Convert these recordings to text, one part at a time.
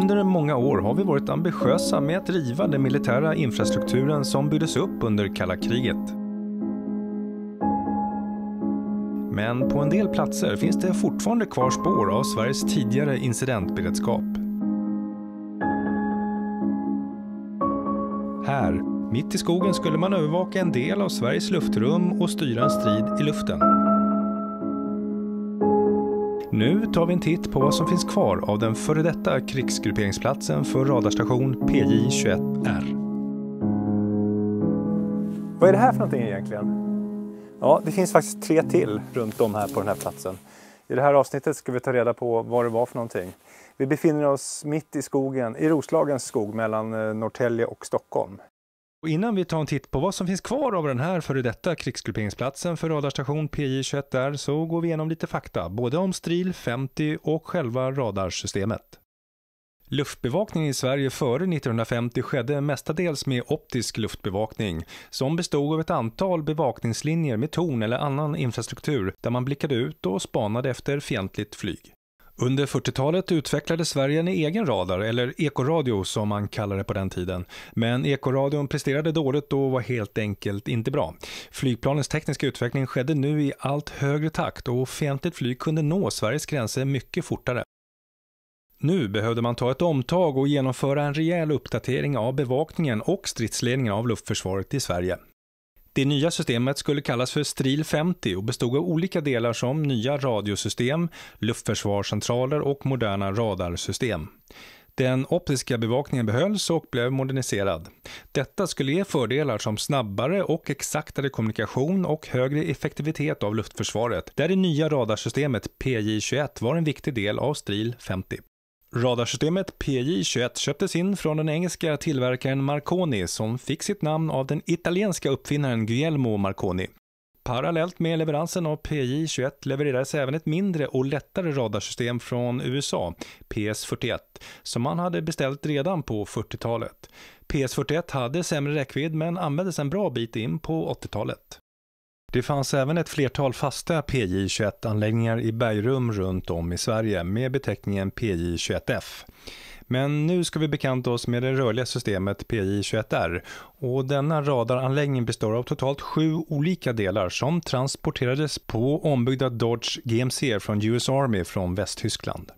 Under många år har vi varit ambitiösa med att riva den militära infrastrukturen som byggdes upp under kalla kriget. Men på en del platser finns det fortfarande kvar spår av Sveriges tidigare incidentberedskap. Här, mitt i skogen, skulle man övervaka en del av Sveriges luftrum och styra en strid i luften. Nu tar vi en titt på vad som finns kvar av den före detta krigsgrupperingsplatsen för radarstation PJ-21R. Vad är det här för någonting egentligen? Ja, det finns faktiskt 3 till runt om här på den här platsen. I det här avsnittet ska vi ta reda på vad det var för någonting. Vi befinner oss mitt i skogen, i Roslagens skog mellan Norrtälje och Stockholm. Och innan vi tar en titt på vad som finns kvar av den här före detta krigsgrupperingsplatsen för radarstation PJ-21R så går vi igenom lite fakta, både om Stril 50 och själva radarsystemet. Luftbevakningen i Sverige före 1950 skedde mestadels med optisk luftbevakning som bestod av ett antal bevakningslinjer med torn eller annan infrastruktur där man blickade ut och spanade efter fientligt flyg. Under 40-talet utvecklade Sverige en egen radar, eller ekoradio som man kallade det på den tiden. Men ekoradion presterade dåligt och var helt enkelt inte bra. Flygplanens tekniska utveckling skedde nu i allt högre takt och fientligt flyg kunde nå Sveriges gränser mycket fortare. Nu behövde man ta ett omtag och genomföra en rejäl uppdatering av bevakningen och stridsledningen av luftförsvaret i Sverige. Det nya systemet skulle kallas för Stril 50 och bestod av olika delar som nya radiosystem, luftförsvarscentraler och moderna radarsystem. Den optiska bevakningen behölls och blev moderniserad. Detta skulle ge fördelar som snabbare och exaktare kommunikation och högre effektivitet av luftförsvaret, där det nya radarsystemet PJ-21 var en viktig del av Stril 50. Radarsystemet PJ-21 köptes in från den engelska tillverkaren Marconi som fick sitt namn av den italienska uppfinnaren Guglielmo Marconi. Parallellt med leveransen av PJ-21 levererades även ett mindre och lättare radarsystem från USA, PS-41, som man hade beställt redan på 40-talet. PS-41 hade sämre räckvidd men användes en bra bit in på 80-talet. Det fanns även ett flertal fasta PJ-21-anläggningar i bergrum runt om i Sverige med beteckningen PJ-21F. Men nu ska vi bekanta oss med det rörliga systemet PJ-21R och denna radaranläggning består av totalt 7 olika delar som transporterades på ombyggda Dodge GMC från US Army från Västtyskland.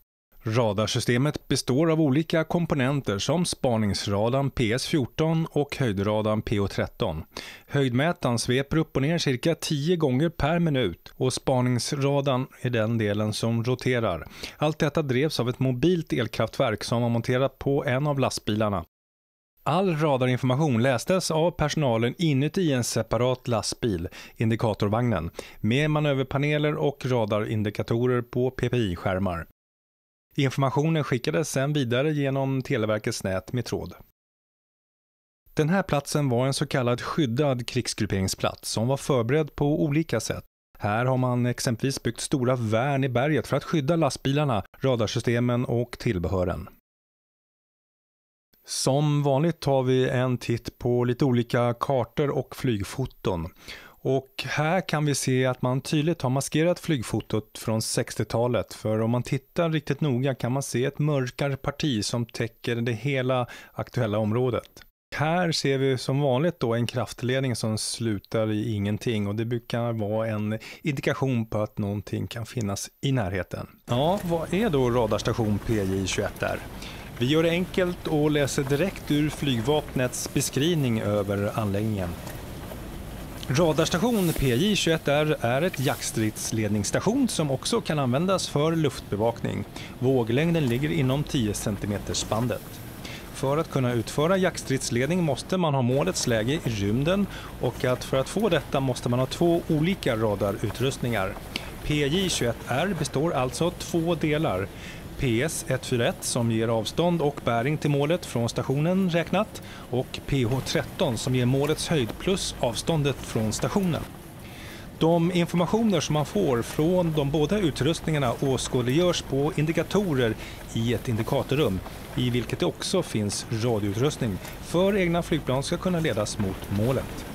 Radarsystemet består av olika komponenter som spaningsradarn PS14 och höjdradarn PO13. Höjdmätaren sveper upp och ner cirka 10 gånger per minut och spaningsradarn är den delen som roterar. Allt detta drevs av ett mobilt elkraftverk som var monterat på en av lastbilarna. All radarinformation lästes av personalen inuti en separat lastbil, indikatorvagnen, med manöverpaneler och radarindikatorer på PPI-skärmar. Informationen skickades sedan vidare genom Televerkets nät med tråd. Den här platsen var en så kallad skyddad krigsgrupperingsplats som var förberedd på olika sätt. Här har man exempelvis byggt stora värn i berget för att skydda lastbilarna, radarsystemen och tillbehören. Som vanligt tar vi en titt på lite olika kartor och flygfoton. Och här kan vi se att man tydligt har maskerat flygfotot från 60-talet, för om man tittar riktigt noga kan man se ett mörkare parti som täcker det hela aktuella området. Här ser vi som vanligt då en kraftledning som slutar i ingenting och det brukar vara en indikation på att någonting kan finnas i närheten. Ja, vad är då radarstation PJ-21R? Vi gör det enkelt och läser direkt ur flygvapnets beskrivning över anläggningen. Radarstation PJ-21R är ett jaktstridsledningsstation som också kan användas för luftbevakning. Våglängden ligger inom 10 cm-spandet. För att kunna utföra jaktstridsledning måste man ha målets läge i rymden och för att få detta måste man ha 2 olika radarutrustningar. PJ-21R består alltså av 2 delar. PS-141 som ger avstånd och bäring till målet från stationen räknat och PH-13 som ger målets höjd plus avståndet från stationen. De informationer som man får från de båda utrustningarna åskådliggörs på indikatorer i ett indikatorrum i vilket det också finns radioutrustning för egna flygplan ska kunna ledas mot målet.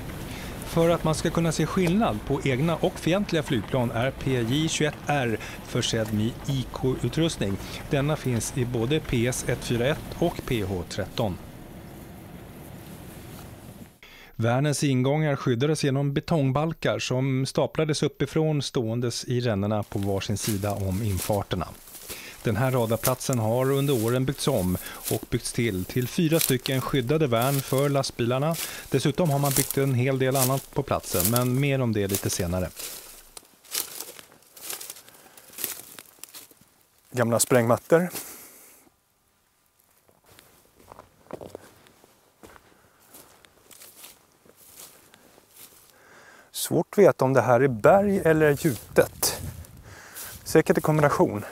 För att man ska kunna se skillnad på egna och fientliga flygplan är PJ-21R försedd med IK-utrustning. Denna finns i både PS-141 och PH-13. Värnens ingångar skyddades genom betongbalkar som staplades uppifrån ståendes i rännorna på varsin sida om infarterna. Den här radarplatsen har under åren byggts om och byggts till 4 stycken skyddade värn för lastbilarna. Dessutom har man byggt en hel del annat på platsen, men mer om det lite senare. Gamla sprängmattor. Svårt att veta om det här är berg eller gjutet. Säkert en kombination.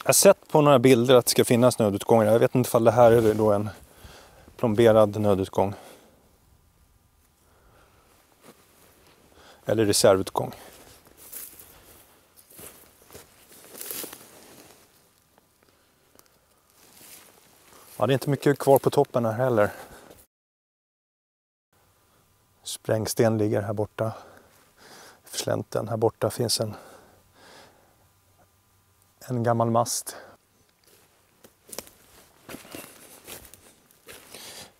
Jag har sett på några bilder att det ska finnas nödutgångar. Jag vet inte om det här är då en plomberad nödutgång. Eller reservutgång. Ja, det är inte mycket kvar på toppen här heller. Sprängsten ligger här borta. För slänten. Här borta finns en gammal mast.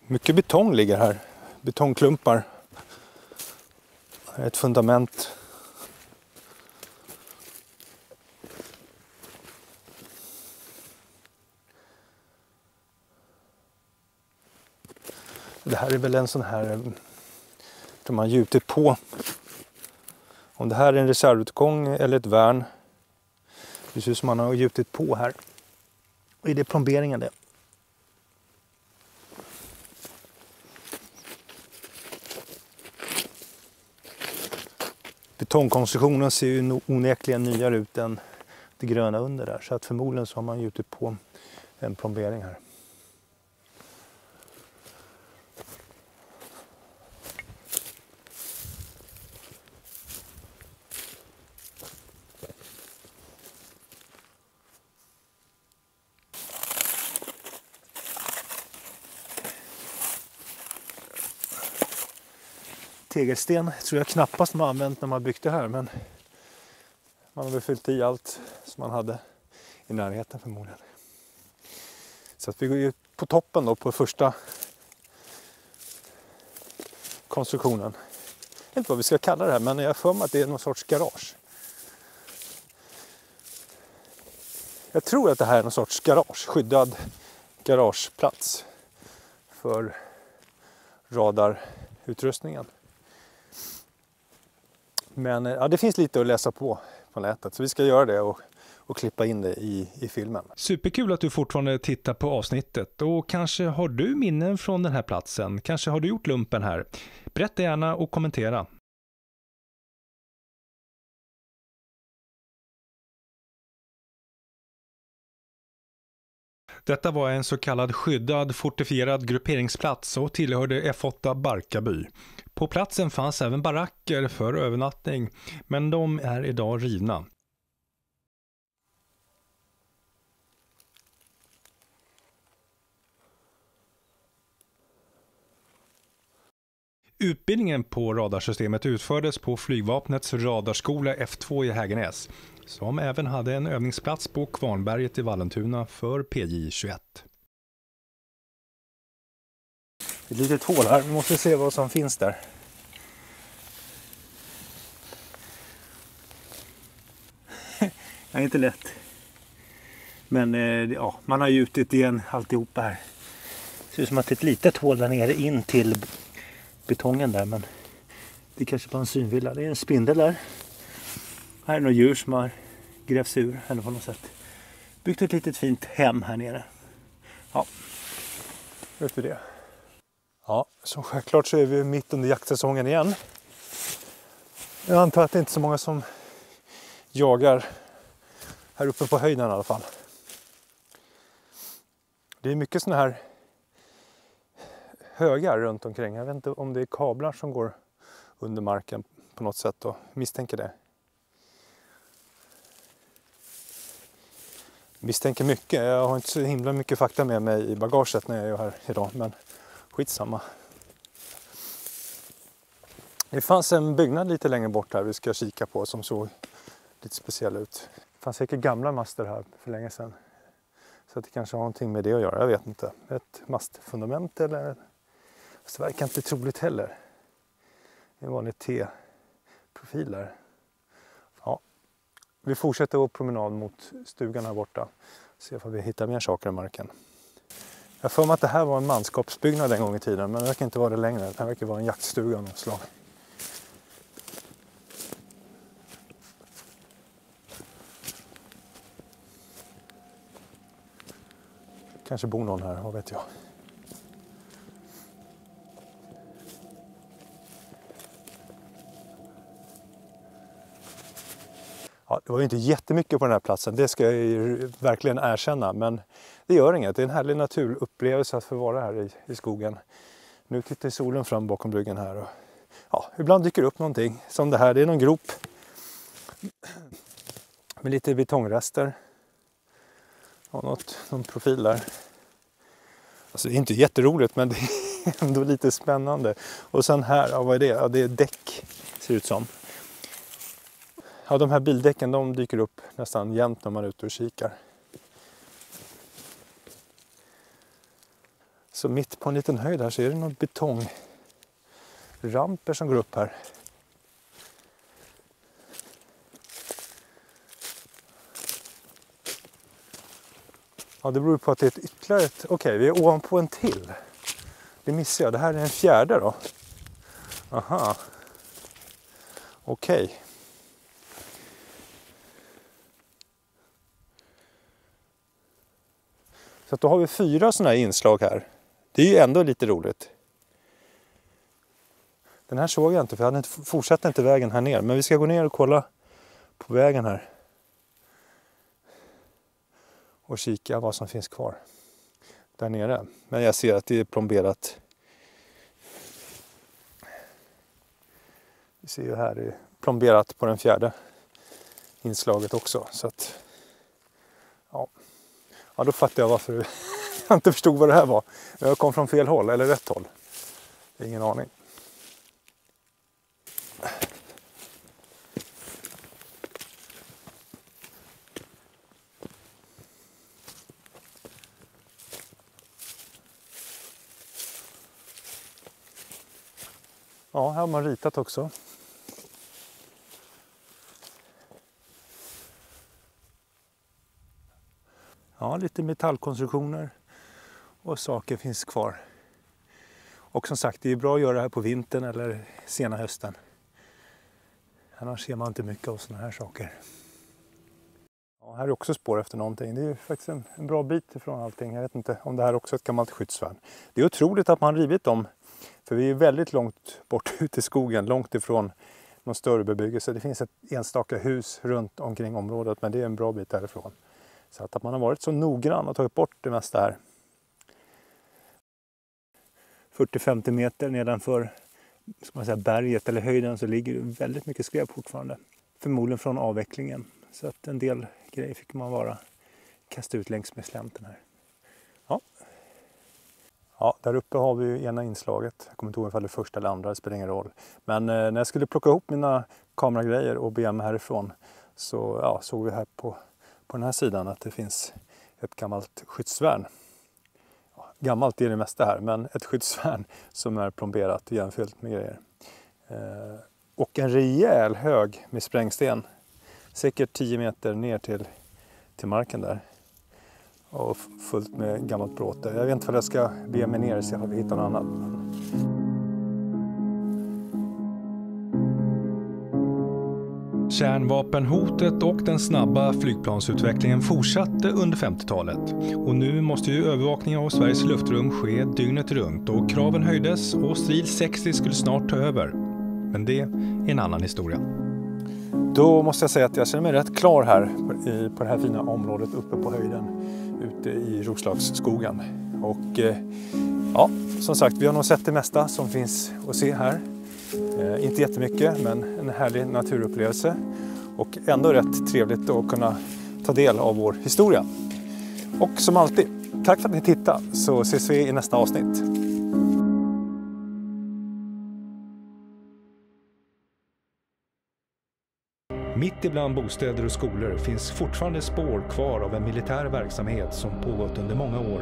Mycket betong ligger här. Betongklumpar. Här är ett fundament. Det här är väl en sån här som man gjutit på. Om det här är en reservutgång eller ett värn. Det ser ut som man har gjutit på här. Och är det plomberingen det? Betongkonstruktionen ser ju onekligen nyare ut än det gröna under där. Så att förmodligen så har man gjutit på en plombering här. Tegelsten tror jag knappast man använt när man byggt det här, men man har väl fyllt i allt som man hade i närheten förmodligen. Så att vi går ju på toppen då på första konstruktionen. Jag vet inte vad vi ska kalla det här, men jag har för mig att det är någon sorts garage. Jag tror att det här är någon sorts garage, skyddad garageplats för radarutrustningen. Men ja, det finns lite att läsa på nätet, så vi ska göra det och klippa in det i filmen. Superkul att du fortfarande tittar på avsnittet, och kanske har du minnen från den här platsen. Kanske har du gjort lumpen här. Berätta gärna och kommentera. Detta var en så kallad skyddad fortifierad grupperingsplats och tillhörde F8 Barkarby. På platsen fanns även baracker för övernattning, men de är idag rivna. Utbildningen på radarsystemet utfördes på flygvapnets radarskola F2 i Hägernäs, som även hade en övningsplats på Kvarnberget i Vallentuna för PJ-21. Ett litet hål här, vi måste se vad som finns där. Det är inte lätt. Men ja, man har gjutit igen alltihopa här. Det ser ut som att det är ett litet hål där nere in till betongen där, men det är kanske bara en synvilla. Det är en spindel där. Här är några djur som har grävts ur eller på något sätt. Byggt ett litet fint hem här nere. Ja, vet vi det. Ja, så självklart så är vi mitt under jaktsäsongen igen. Jag antar att det inte är så många som jagar här uppe på höjden i alla fall. Det är mycket såna här högar runt omkring. Jag vet inte om det är kablar som går under marken på något sätt då. Misstänker det. Misstänker mycket. Jag har inte så himla mycket fakta med mig i bagaget när jag är här idag. Men Skitsamma. Det fanns en byggnad lite längre bort här vi ska kika på som såg lite speciell ut. Det fanns säkert gamla master här för länge sedan. Så att det kanske har någonting med det att göra, jag vet inte. Ett mastfundament eller... Så det verkar inte troligt heller. En vanlig T-profil där. Ja. Vi fortsätter vår promenad mot stugan här borta. Se om vi hittar mer saker i marken. Jag har för mig att det här var en manskapsbyggnad en gång i tiden. Men det verkar inte vara det längre. Det här verkar vara en jaktstuga av något slag. Kanske bor någon här, vad vet jag. Ja, det var ju inte jättemycket på den här platsen, det ska jag ju verkligen erkänna. Men det gör inget, det är en härlig naturupplevelse att få vara här i skogen. Nu tittar solen fram bakom bryggen här. Och, ja, ibland dyker upp någonting som det här, det är någon grop. Med lite betongrester. Och någon profil där. Alltså det är inte jätteroligt men det är ändå lite spännande. Och sen här, ja, vad är det? Ja, det är däck ser ut som. Ja, de här bildäcken de dyker upp nästan jämt när man är ute och kikar. Så mitt på en liten höjd här så är det någon betongramper som går upp här. Ja, det beror på att det är ett ytterligare ett... Okej, vi är ovanpå en till. Det missar jag. Det här är en fjärde då. Aha. Okej. Så att då har vi 4 sådana här inslag här. Det är ju ändå lite roligt. Den här såg jag inte för jag fortsatte inte vägen här ner. Men vi ska gå ner och kolla på vägen här. Och kika vad som finns kvar där nere. Men jag ser att det är plomberat. Vi ser ju här det är plomberat på den fjärde inslaget också. Så att, ja, då fattar jag varför jag inte förstod vad det här var. Jag kom från fel håll eller rätt håll. Det är ingen aning. Ja, här har man ritat också. Ja, lite metallkonstruktioner och saker finns kvar. Och som sagt, det är bra att göra det här på vintern eller sena hösten. Annars ser man inte mycket av sådana här saker. Ja, här är också spår efter någonting. Det är ju faktiskt en bra bit ifrån allting. Jag vet inte om det här också är ett gammalt skyddsvärn. Det är otroligt att man rivit dem. För vi är väldigt långt bort ut i skogen, långt ifrån någon större bebyggelse. Det finns ett enstaka hus runt omkring området, men det är en bra bit därifrån. Så att man har varit så noggrann och tagit bort det mesta här. 40-50 meter nedanför ska man säga, berget eller höjden så ligger det väldigt mycket skräp fortfarande. Förmodligen från avvecklingen. Så att en del grejer fick man bara kasta ut längs med slänten här. Ja, där uppe har vi ju ena inslaget. Jag kommer inte ihåg ifall det första eller andra, det spelar ingen roll. Men när jag skulle plocka ihop mina kameragrejer och bege mig härifrån så såg vi här på den här sidan att det finns ett gammalt skyddsvärn. Ja, gammalt är det mesta här, men ett skyddsvärn som är plomberat och jämfyllt med grejer. Och en rejäl hög med sprängsten. Säkert 10 meter ner till marken där. Och fullt med gammalt bråte. Jag vet inte vad jag ska be mig ner och se om vi hittar något annat. Kärnvapenhotet och den snabba flygplansutvecklingen fortsatte under 50-talet. Och nu måste ju övervakningen av Sveriges luftrum ske dygnet runt och kraven höjdes och Stril 60 skulle snart ta över. Men det är en annan historia. Då måste jag säga att jag känner mig rätt klar här på det här fina området uppe på höjden ute i Roslagsskogen. Och ja, som sagt, vi har nog sett det mesta som finns att se här. Inte jättemycket, men en härlig naturupplevelse. Och ändå rätt trevligt att kunna ta del av vår historia. Och som alltid, tack för att ni tittade, så ses vi i nästa avsnitt. Mitt ibland bostäder och skolor finns fortfarande spår kvar av en militär verksamhet som pågått under många år.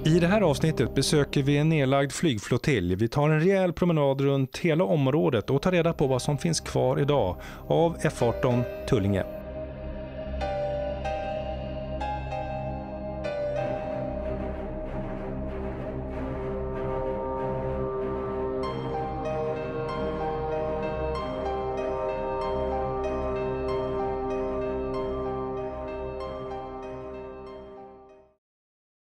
I det här avsnittet besöker vi en nedlagd flygflottilj. Vi tar en rejäl promenad runt hela området och tar reda på vad som finns kvar idag av F-18 Tullinge.